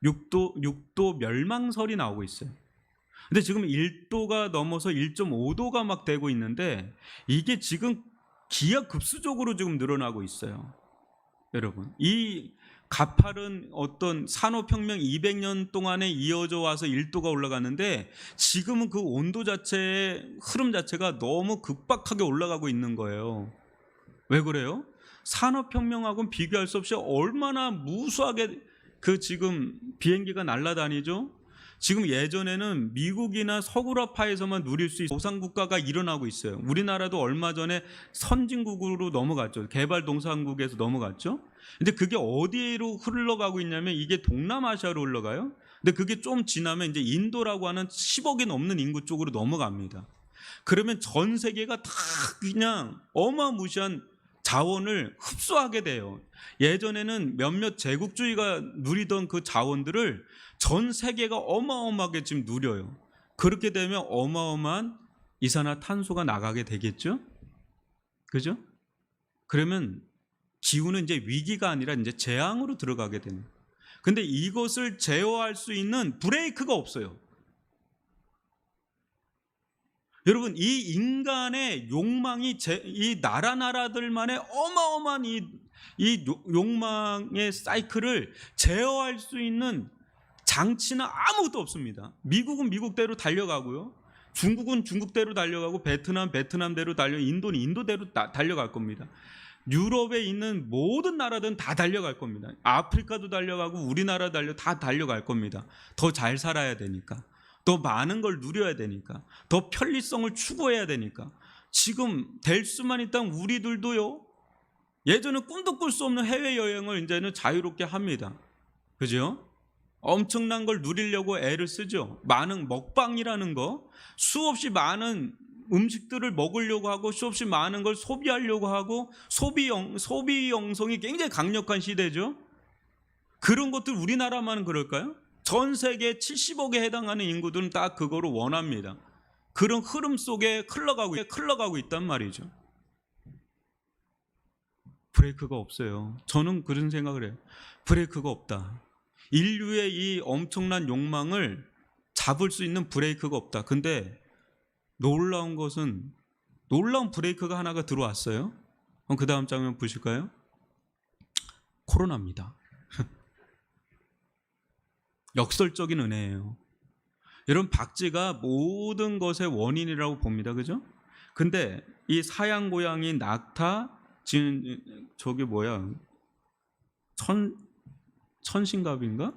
A: 6도 멸망설이 나오고 있어요. 근데 지금 1도가 넘어서 1.5도가 막 되고 있는데 이게 지금 기하급수적으로 지금 늘어나고 있어요. 여러분, 이 가파른 어떤 산업혁명 200년 동안에 이어져 와서 1도가 올라갔는데 지금은 그 온도 자체의 흐름 자체가 너무 급박하게 올라가고 있는 거예요. 왜 그래요? 산업혁명하고는 비교할 수 없이 얼마나 무수하게 그 지금 비행기가 날아다니죠. 지금 예전에는 미국이나 서구라파에서만 누릴 수 있는 도상국가가 일어나고 있어요. 우리나라도 얼마 전에 선진국으로 넘어갔죠. 개발동산국에서 넘어갔죠. 근데 그게 어디로 흘러가고 있냐면 이게 동남아시아로 흘러가요. 근데 그게 좀 지나면 이제 인도라고 하는 10억이 넘는 인구 쪽으로 넘어갑니다. 그러면 전 세계가 다 그냥 어마무시한 자원을 흡수하게 돼요. 예전에는 몇몇 제국주의가 누리던 그 자원들을 전 세계가 어마어마하게 지금 누려요. 그렇게 되면 어마어마한 이산화탄소가 나가게 되겠죠? 그죠? 그러면 기후는 이제 위기가 아니라 이제 재앙으로 들어가게 되는. 근데 이것을 제어할 수 있는 브레이크가 없어요. 여러분, 이 인간의 욕망이 이 나라들만의 어마어마한 이 욕망의 사이클을 제어할 수 있는 장치는 아무것도 없습니다. 미국은 미국대로 달려가고요. 중국은 중국대로 달려가고, 베트남대로 인도는 인도대로 달려갈 겁니다. 유럽에 있는 모든 나라들은 다 달려갈 겁니다. 아프리카도 달려가고 우리나라 다 달려갈 겁니다. 더 잘 살아야 되니까, 더 많은 걸 누려야 되니까, 더 편리성을 추구해야 되니까. 지금 될 수만 있다면 우리들도요, 예전에 꿈도 꿀 수 없는 해외여행을 이제는 자유롭게 합니다. 그죠? 엄청난 걸 누리려고 애를 쓰죠. 많은 먹방이라는 거, 수없이 많은 음식들을 먹으려고 하고, 수없이 많은 걸 소비하려고 하고, 소비 영성이 굉장히 강력한 시대죠. 그런 것들 우리나라만 그럴까요? 전 세계 70억에 해당하는 인구들은 다 그거를 원합니다. 그런 흐름 속에 흘러가고 있단 말이죠. 브레이크가 없어요. 저는 그런 생각을 해요. 브레이크가 없다. 인류의 이 엄청난 욕망을 잡을 수 있는 브레이크가 없다. 근데 놀라운 브레이크가 하나가 들어왔어요. 그럼 그 다음 장면 보실까요? 코로나입니다. 역설적인 은혜예요. 여러분, 박쥐가 모든 것의 원인이라고 봅니다. 그죠? 근데 이 사양 고양이, 낙타, 지금 저기 뭐야, 천신갑인가?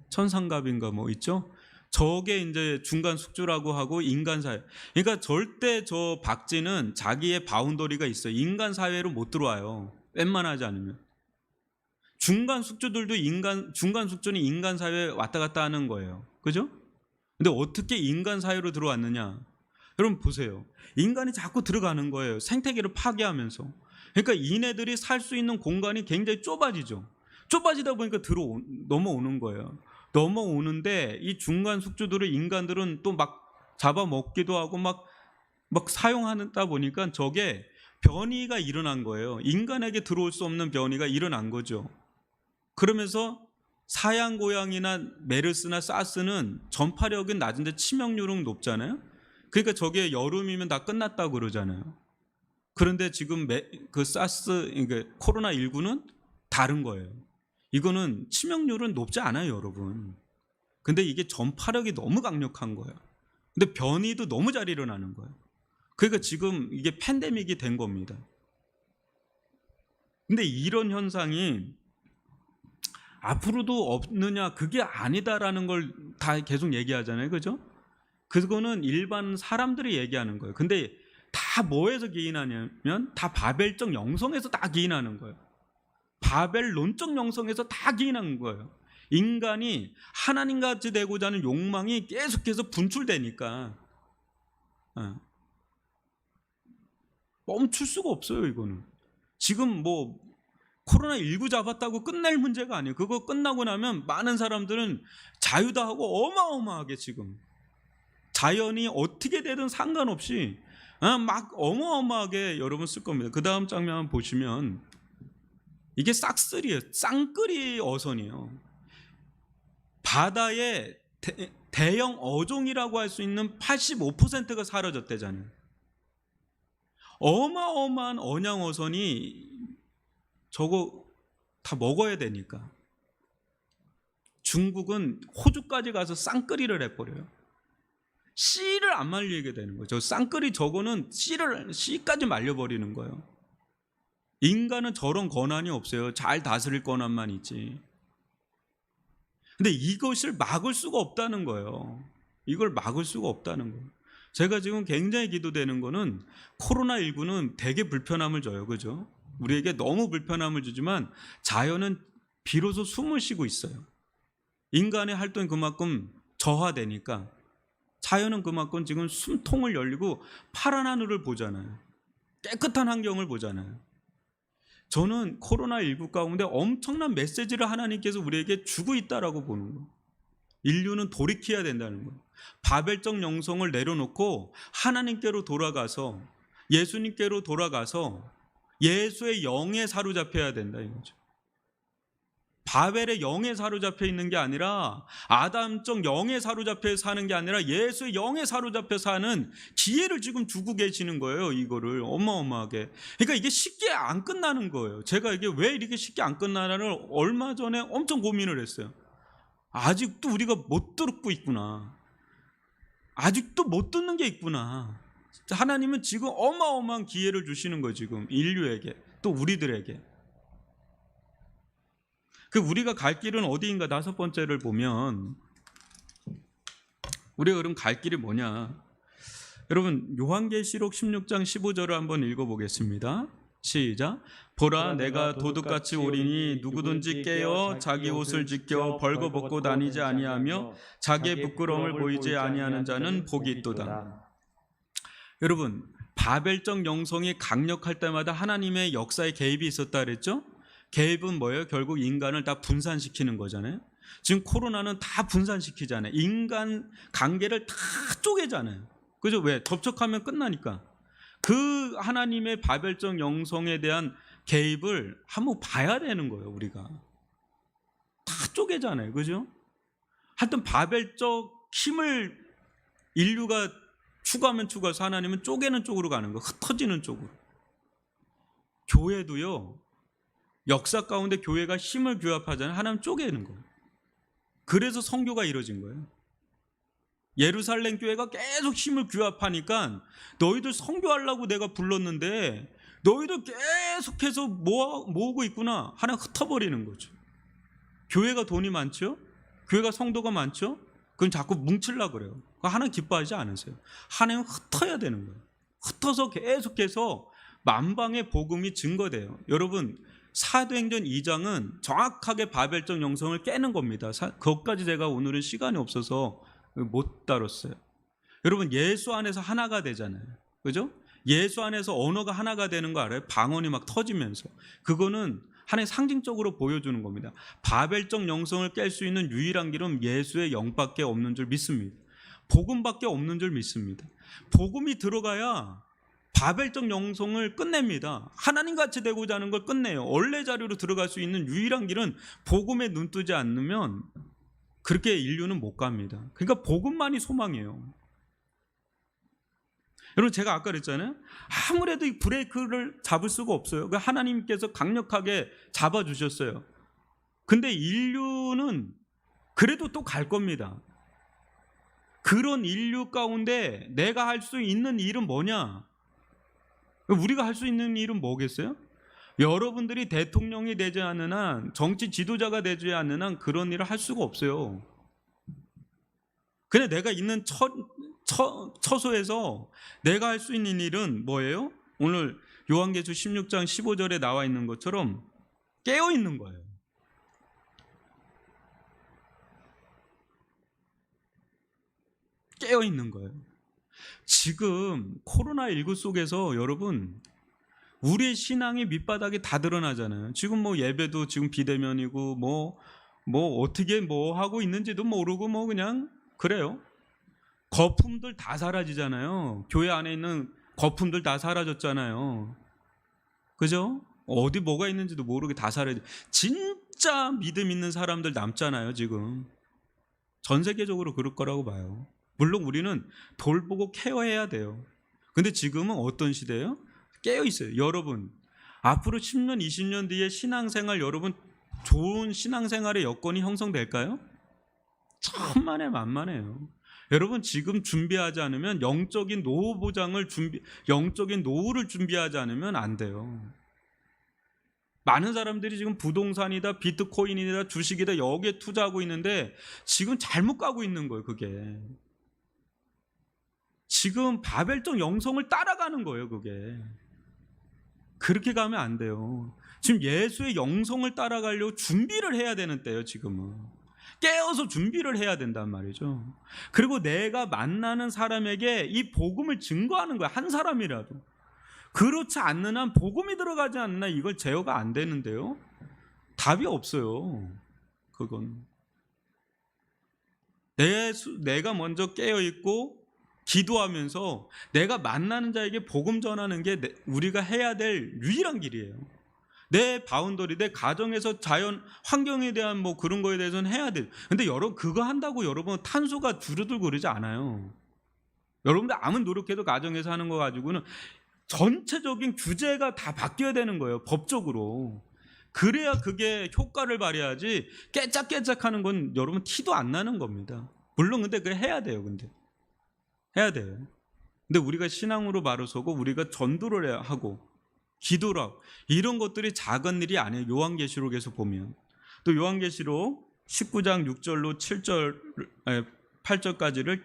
A: 천상갑인가 뭐 있죠? 저게 이제 중간 숙주라고 하고, 인간 사회. 그러니까 절대 저 박쥐는 자기의 바운더리가 있어요. 인간 사회로 못 들어와요. 웬만하지 않으면. 중간 숙주는 인간 사회에 왔다 갔다 하는 거예요. 그죠? 근데 어떻게 인간 사회로 들어왔느냐? 여러분 보세요. 인간이 자꾸 들어가는 거예요. 생태계를 파괴하면서. 그러니까 이네들이 살 수 있는 공간이 굉장히 좁아지죠. 좁아지다 보니까 넘어오는 거예요. 넘어오는데 이 중간 숙주들을 인간들은 또 막 잡아먹기도 하고 막 사용하다 보니까 저게 변이가 일어난 거예요. 인간에게 들어올 수 없는 변이가 일어난 거죠. 그러면서 사양 고양이나 메르스나 사스는 전파력은 낮은데 치명률은 높잖아요. 그러니까 저게 여름이면 다 끝났다고 그러잖아요. 그런데 지금 그 사스, 그러니까 코로나19는 다른 거예요. 이거는 치명률은 높지 않아요, 여러분. 근데 이게 전파력이 너무 강력한 거예요. 근데 변이도 너무 잘 일어나는 거예요. 그러니까 지금 이게 팬데믹이 된 겁니다. 근데 이런 현상이 앞으로도 없느냐, 그게 아니다라는 걸 다 계속 얘기하잖아요. 그죠? 그거는 일반 사람들이 얘기하는 거예요. 근데 다 뭐에서 기인하냐면 다 바벨적 영성에서 다 기인하는 거예요. 바벨론적 영성에서 다 기인한 거예요. 인간이 하나님같이 되고자 하는 욕망이 계속해서 분출되니까 멈출 수가 없어요. 이거는 지금 뭐 코로나19 잡았다고 끝낼 문제가 아니에요. 그거 끝나고 나면 많은 사람들은 자유다하고 어마어마하게 지금 자연이 어떻게 되든 상관없이 막 어마어마하게 여러분 쓸 겁니다. 그 다음 장면 보시면 이게 싹쓸이에요. 쌍끌이 어선이에요. 바다의 대형 어종이라고 할 수 있는 85%가 사라졌대잖아요. 어마어마한 언양 어선이 저거 다 먹어야 되니까 중국은 호주까지 가서 쌍끌이를 해버려요. 씨를 안 말리게 되는 거죠. 쌍끌이 저거는 씨까지 말려버리는 거예요. 인간은 저런 권한이 없어요. 잘 다스릴 권한만 있지. 근데 이것을 막을 수가 없다는 거예요. 이걸 막을 수가 없다는 거예요. 제가 지금 굉장히 기도되는 거는 코로나19는 되게 불편함을 줘요. 그죠? 우리에게 너무 불편함을 주지만 자연은 비로소 숨을 쉬고 있어요. 인간의 활동이 그만큼 저하되니까 자연은 그만큼 지금 숨통을 열리고 파란 하늘을 보잖아요. 깨끗한 환경을 보잖아요. 저는 코로나19 가운데 엄청난 메시지를 하나님께서 우리에게 주고 있다라고 보는 거예요. 인류는 돌이켜야 된다는 거예요. 바벨적 영성을 내려놓고 하나님께로 돌아가서 예수님께로 돌아가서 예수의 영에 사로잡혀야 된다 이거죠. 바벨의 영에 사로잡혀 있는 게 아니라 아담적 영에 사로잡혀 사는 게 아니라 예수의 영에 사로잡혀 사는 기회를 지금 주고 계시는 거예요. 이거를 어마어마하게. 그러니까 이게 쉽게 안 끝나는 거예요. 제가 이게 왜 이렇게 쉽게 안 끝나나를 얼마 전에 엄청 고민을 했어요. 아직도 우리가 못 듣고 있구나. 아직도 못 듣는 게 있구나. 하나님은 지금 어마어마한 기회를 주시는 거예요. 지금 인류에게, 또 우리들에게. 우리가 갈 길은 어디인가? 5번째를 보면 우리가 그럼 갈 길이 뭐냐? 여러분 요한계시록 16장 15절을 한번 읽어보겠습니다. 시작. 보라 내가 도둑같이 오리니 누구든지 깨어 자기 옷을 지켜 벌거벗고 다니지 아니하며 자기의 부끄러움을 보이지 아니하는 자는 복이 있도다. 여러분 바벨적 영성이 강력할 때마다 하나님의 역사의 개입이 있었다 그랬죠? 개입은 뭐예요? 결국 인간을 다 분산시키는 거잖아요. 지금 코로나는 다 분산시키잖아요. 인간 관계를 다 쪼개잖아요. 그죠? 왜? 접촉하면 끝나니까. 그 하나님의 바벨적 영성에 대한 개입을 한번 봐야 되는 거예요. 우리가 다 쪼개잖아요. 그죠? 하여튼 바벨적 힘을 인류가 추구하면 추구해서 하나님은 쪼개는 쪽으로 가는 거예요. 흩어지는 쪽으로. 교회도요. 역사 가운데 교회가 힘을 규합하잖아요. 하나님 쪼개는 거예요. 그래서 선교가 이루어진 거예요. 예루살렘 교회가 계속 힘을 규합하니까 너희들 선교하려고 내가 불렀는데 너희들 계속해서 모으고 있구나. 하나 흩어버리는 거죠. 교회가 돈이 많죠? 교회가 성도가 많죠? 그럼 자꾸 뭉치려고 그래요. 하나님 기뻐하지 않으세요. 하나님 흩어야 되는 거예요. 흩어서 계속해서 만방의 복음이 증거돼요. 여러분 사도행전 2장은 정확하게 바벨적 영성을 깨는 겁니다. 그것까지 제가 오늘은 시간이 없어서 못 다뤘어요. 여러분 예수 안에서 하나가 되잖아요. 그죠? 예수 안에서 언어가 하나가 되는 거 알아요? 방언이 막 터지면서. 그거는 하나의 상징적으로 보여주는 겁니다. 바벨적 영성을 깰 수 있는 유일한 길은 예수의 영밖에 없는 줄 믿습니다. 복음밖에 없는 줄 믿습니다. 복음이 들어가야 바벨적 영성을 끝냅니다. 하나님같이 되고자 하는 걸 끝내요. 원래 자리로 들어갈 수 있는 유일한 길은 복음에 눈 뜨지 않으면 그렇게 인류는 못 갑니다. 그러니까 복음만이 소망이에요. 여러분 제가 아까 그랬잖아요. 아무래도 이 브레이크를 잡을 수가 없어요. 그러니까 하나님께서 강력하게 잡아주셨어요. 근데 인류는 그래도 또 갈 겁니다. 그런 인류 가운데 내가 할 수 있는 일은 뭐냐? 우리가 할 수 있는 일은 뭐겠어요? 여러분들이 대통령이 되지 않는 한, 정치 지도자가 되지 않는 한 그런 일을 할 수가 없어요. 그냥 내가 있는 처소에서 내가 할 수 있는 일은 뭐예요? 오늘 요한계시록 16장 15절에 나와 있는 것처럼 깨어 있는 거예요. 깨어 있는 거예요. 지금 코로나19 속에서 여러분 우리의 신앙의 밑바닥이 다 드러나잖아요. 지금 뭐 예배도 지금 비대면이고 뭐 어떻게 뭐 하고 있는지도 모르고 뭐 그냥 그래요. 거품들 다 사라지잖아요. 교회 안에 있는 거품들 다 사라졌잖아요. 그죠? 어디 뭐가 있는지도 모르게 다 사라져. 진짜 믿음 있는 사람들 남잖아요. 지금 전 세계적으로 그럴 거라고 봐요. 물론 우리는 돌보고 케어해야 돼요. 근데 지금은 어떤 시대예요? 깨어 있어요. 여러분 앞으로 10년 20년 뒤에 신앙생활 여러분 좋은 신앙생활의 여건이 형성될까요? 천만에 만만해요. 여러분 지금 준비하지 않으면 영적인 노후 보장을 영적인 노후를 준비하지 않으면 안 돼요. 많은 사람들이 지금 부동산이다 비트코인이다 주식이다 여기에 투자하고 있는데 지금 잘못 가고 있는 거예요. 그게 지금 바벨적 영성을 따라가는 거예요. 그게 그렇게 가면 안 돼요. 지금 예수의 영성을 따라가려고 준비를 해야 되는 때예요. 지금은 깨어서 준비를 해야 된단 말이죠. 그리고 내가 만나는 사람에게 이 복음을 증거하는 거야. 한 사람이라도. 그렇지 않는 한 복음이 들어가지 않는 한 이걸 제어가 안 되는데요. 답이 없어요. 그건 내가 먼저 깨어있고 기도하면서 내가 만나는 자에게 복음 전하는 게 우리가 해야 될 유일한 길이에요. 내 바운더리, 내 가정에서 자연 환경에 대한 뭐 그런 거에 대해서는 해야 돼. 근데 여러분 그거 한다고 여러분 탄소가 줄어들고 그러지 않아요. 여러분들 아무리 노력해도 가정에서 하는 거 가지고는 전체적인 규제가 다 바뀌어야 되는 거예요. 법적으로. 그래야 그게 효과를 발휘하지 깨짝깨짝하는 건 여러분 티도 안 나는 겁니다. 물론 근데 그래 해야 돼요. 근데 해야 돼요. 근데 우리가 신앙으로 바로 서고 우리가 전도를 해야 하고 기도를 하고 이런 것들이 작은 일이 아니에요. 요한계시록에서 보면 또 요한계시록 19장 6절로 7절 8절까지를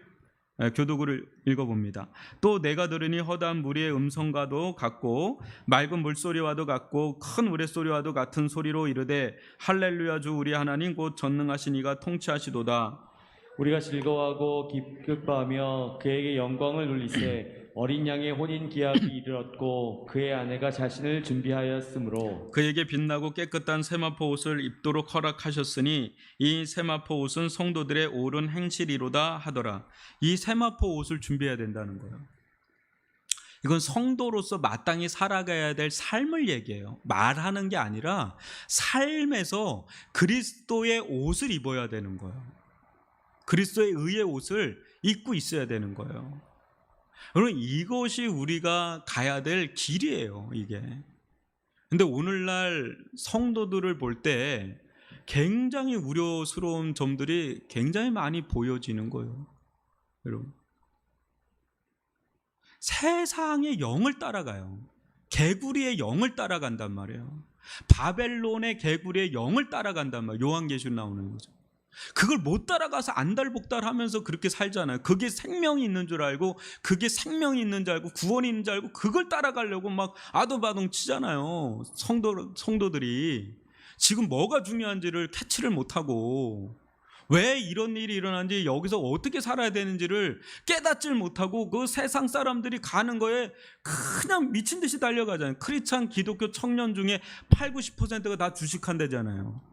A: 교독을 읽어봅니다. 또 내가 들으니 허다한 무리의 음성과도 같고 맑은 물소리와도 같고 큰 우레소리와도 같은 소리로 이르되 할렐루야 주 우리 하나님 곧 전능하신 이가 통치하시도다.
B: 우리가 즐거워하고 기뻐하며 그에게 영광을 돌리세 어린 양의 혼인 기약이 이르렀고 그의 아내가 자신을 준비하였으므로
A: 그에게 빛나고 깨끗한 세마포 옷을 입도록 허락하셨으니 이 세마포 옷은 성도들의 옳은 행실이로다 하더라. 이 세마포 옷을 준비해야 된다는 거예요. 이건 성도로서 마땅히 살아가야 될 삶을 얘기해요. 말하는 게 아니라 삶에서 그리스도의 옷을 입어야 되는 거예요. 그리스도의 의의 옷을 입고 있어야 되는 거예요. 여러분 이것이 우리가 가야 될 길이에요. 이게. 근데 오늘날 성도들을 볼 때 굉장히 우려스러운 점들이 굉장히 많이 보여지는 거예요. 여러분 세상의 영을 따라가요. 개구리의 영을 따라간단 말이에요. 바벨론의 개구리의 영을 따라간단 말이에요. 요한계시록 나오는 거죠. 그걸 못 따라가서 안달복달하면서 그렇게 살잖아요. 그게 생명이 있는 줄 알고 그게 생명이 있는 줄 알고 구원이 있는 줄 알고 그걸 따라가려고 막 아동바동 치잖아요. 성도들이 지금 뭐가 중요한지를 캐치를 못하고 왜 이런 일이 일어나는지 여기서 어떻게 살아야 되는지를 깨닫질 못하고 그 세상 사람들이 가는 거에 그냥 미친 듯이 달려가잖아요. 크리스찬 기독교 청년 중에 8, 90%가 다 주식한다잖아요.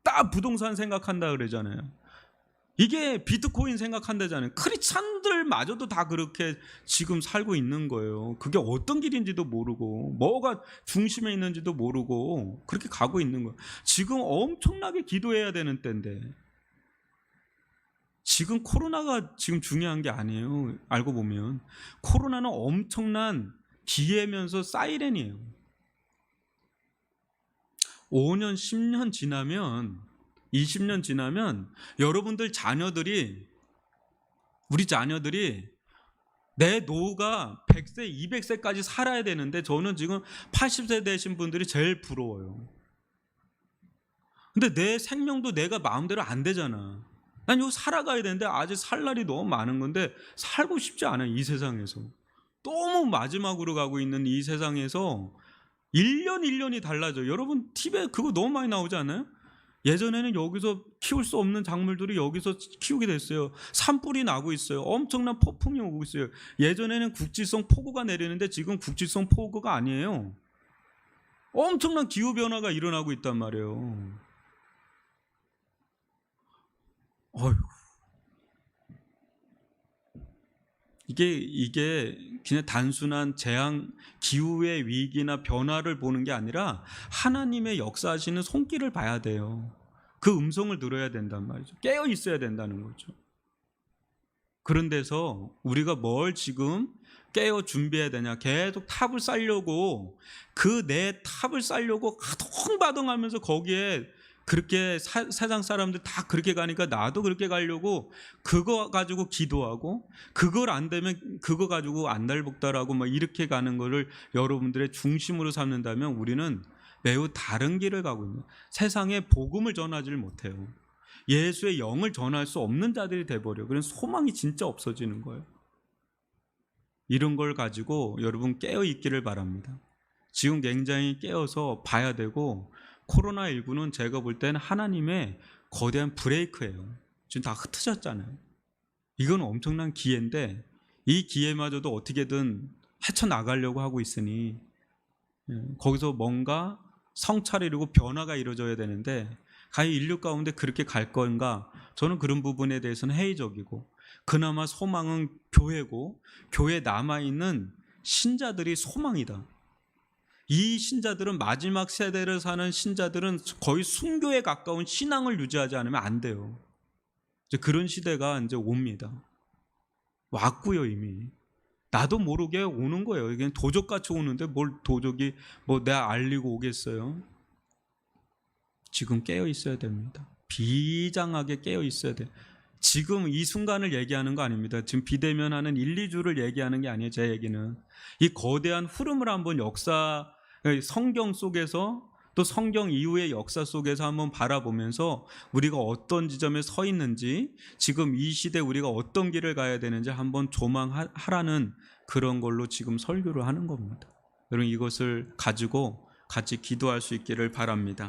A: 다 부동산 생각한다 그러잖아요. 이게 비트코인 생각한다잖아요. 크리스찬들마저도 다 그렇게 지금 살고 있는 거예요. 그게 어떤 길인지도 모르고 뭐가 중심에 있는지도 모르고 그렇게 가고 있는 거예요. 지금 엄청나게 기도해야 되는 때인데 지금 코로나가 지금 중요한 게 아니에요. 알고 보면 코로나는 엄청난 기회면서 사이렌이에요. 5년, 10년 지나면 20년 지나면 여러분들 자녀들이 우리 자녀들이 내 노후가 100세, 200세까지 살아야 되는데 저는 지금 80세 되신 분들이 제일 부러워요. 근데 내 생명도 내가 마음대로 안 되잖아. 난 이거 살아가야 되는데 아직 살 날이 너무 많은 건데 살고 싶지 않아요. 이 세상에서. 너무 마지막으로 가고 있는 이 세상에서 1년 1년이 달라져요. 여러분 TV에 그거 너무 많이 나오지 않아요? 예전에는 여기서 키울 수 없는 작물들이 여기서 키우게 됐어요. 산불이 나고 있어요. 엄청난 폭풍이 오고 있어요. 예전에는 국지성 폭우가 내리는데 지금 국지성 폭우가 아니에요. 엄청난 기후변화가 일어나고 있단 말이에요. 어휴. 이게 그냥 단순한 재앙, 기후의 위기나 변화를 보는 게 아니라 하나님의 역사하시는 손길을 봐야 돼요. 그 음성을 들어야 된단 말이죠. 깨어 있어야 된다는 거죠. 그런 데서 우리가 뭘 지금 깨어 준비해야 되냐? 계속 탑을 쌓려고 그 내 탑을 쌓려고 아동바동하면서 거기에 그렇게 세상 사람들 다 그렇게 가니까 나도 그렇게 가려고 그거 가지고 기도하고 그걸 안 되면 그거 가지고 안달복달하고 막 이렇게 가는 거를 여러분들의 중심으로 삼는다면 우리는 매우 다른 길을 가고 있는 세상에 복음을 전하지를 못해요. 예수의 영을 전할 수 없는 자들이 돼버려요. 그래서 소망이 진짜 없어지는 거예요. 이런 걸 가지고 여러분 깨어 있기를 바랍니다. 지금 굉장히 깨어서 봐야 되고 코로나19는 제가 볼 때는 하나님의 거대한 브레이크예요. 지금 다 흩어졌잖아요. 이건 엄청난 기회인데 이 기회마저도 어떻게든 헤쳐나가려고 하고 있으니 거기서 뭔가 성찰이고 변화가 이루어져야 되는데 과연 인류 가운데 그렇게 갈 건가? 저는 그런 부분에 대해서는 회의적이고 그나마 소망은 교회고 교회에 남아있는 신자들이 소망이다. 이 신자들은 마지막 세대를 사는 신자들은 거의 순교에 가까운 신앙을 유지하지 않으면 안 돼요. 이제 그런 시대가 이제 옵니다. 왔고요 이미. 나도 모르게 오는 거예요. 이게 도적같이 오는데 뭘 도적이 뭐 내가 알리고 오겠어요? 지금 깨어 있어야 됩니다. 비장하게 깨어 있어야 돼요. 지금 이 순간을 얘기하는 거 아닙니다. 지금 비대면하는 1, 2주를 얘기하는 게 아니에요. 제 얘기는 이 거대한 흐름을 한번 성경 속에서 또 성경 이후의 역사 속에서 한번 바라보면서 우리가 어떤 지점에 서 있는지, 지금 이 시대 우리가 어떤 길을 가야 되는지 한번 조망하라는 그런 걸로 지금 설교를 하는 겁니다. 여러분 이것을 가지고 같이 기도할 수 있기를 바랍니다.